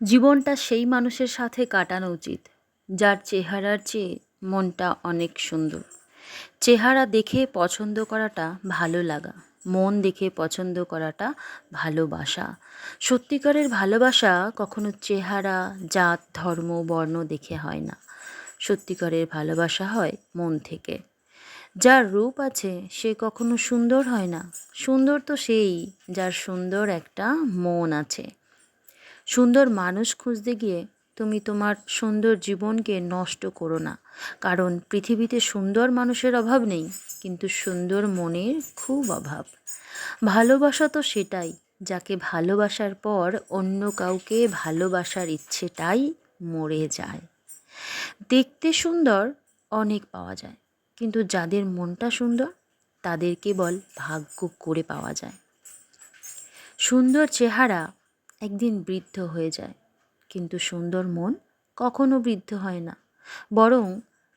জীবনটা সেই মানুষের সাথে কাটানো উচিত যার চেহারার চেয়ে মনটা অনেক সুন্দর। চেহারা দেখে পছন্দ করাটা ভালো লাগা, মন দেখে পছন্দ করাটা ভালোবাসা। সত্যিকারের ভালোবাসা কখনো চেহারা, জাত, ধর্ম, বর্ণ দেখে হয় না। সত্যিকারের ভালোবাসা হয় মন থেকে। যার রূপ আছে সে কখনো সুন্দর হয় না, সুন্দর তো সেই যার সুন্দর একটা মন আছে। সুন্দর মানুষ খুঁজতে গিয়ে তুমি তোমার সুন্দর জীবনকে নষ্ট করো না, কারণ পৃথিবীতে সুন্দর মানুষের অভাব নেই, কিন্তু সুন্দর মনের খুব অভাব। ভালোবাসা তো সেটাই, যাকে ভালোবাসার পর অন্য কাউকে ভালোবাসার ইচ্ছেটাই মরে যায়। দেখতে সুন্দর অনেক পাওয়া যায়, কিন্তু যাদের মনটা সুন্দর তাদের কেবল ভাগ্য করে পাওয়া যায়। সুন্দর চেহারা একদিন বৃদ্ধ হয়ে যায়, কিন্তু সুন্দর মন কখনো বৃদ্ধ হয় না, বরং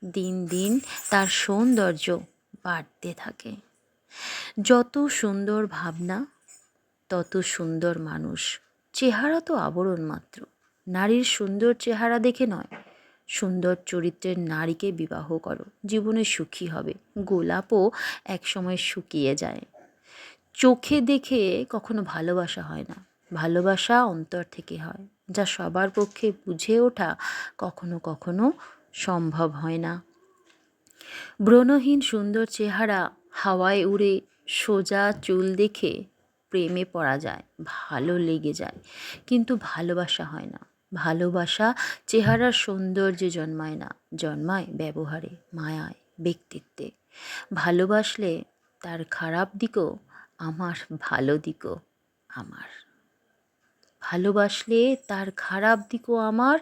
দিন দিন তার সৌন্দর্য বাড়তে থাকে। যত সুন্দর ভাবনা তত সুন্দর মানুষ। চেহারা তো আবরণ মাত্র। নারীর সুন্দর চেহারা দেখে নয়, সুন্দর চরিত্রের নারীকে বিবাহ করো, জীবনে সুখী হবে। গোলাপও একসময় শুকিয়ে যায়। চোখে দেখে কখনো ভালোবাসা হয় না, ভালোবাসা অন্তর থেকে হয়, যা সবার পক্ষে বুঝে ওঠা কখনো কখনো সম্ভব হয় না। ব্রণহীন সুন্দর চেহারা হাওয়ায় উড়ে, সোজা চুল দেখে প্রেমে পড়া যায়, ভালো লেগে যায়, কিন্তু ভালোবাসা হয় না। ভালোবাসা চেহারার সৌন্দর্যে জন্মায় না, জন্মায় ব্যবহারে, মায়ায়, ব্যক্তিত্বে। ভালোবাসলে তার খারাপ দিকও আমার, ভালো দিকও আমার। ভালোবাসলে তার খারাপ দিকও আমার,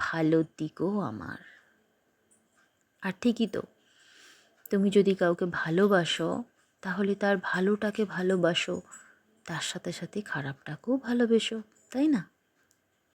ভালো দিকও আমার। আর ঠিকই তো, তুমি যদি কাউকে ভালোবাসো তাহলে তার ভালোটাকে ভালোবাসো, তার সাথে সাথে খারাপটাকেও ভালোবেসো, তাই না?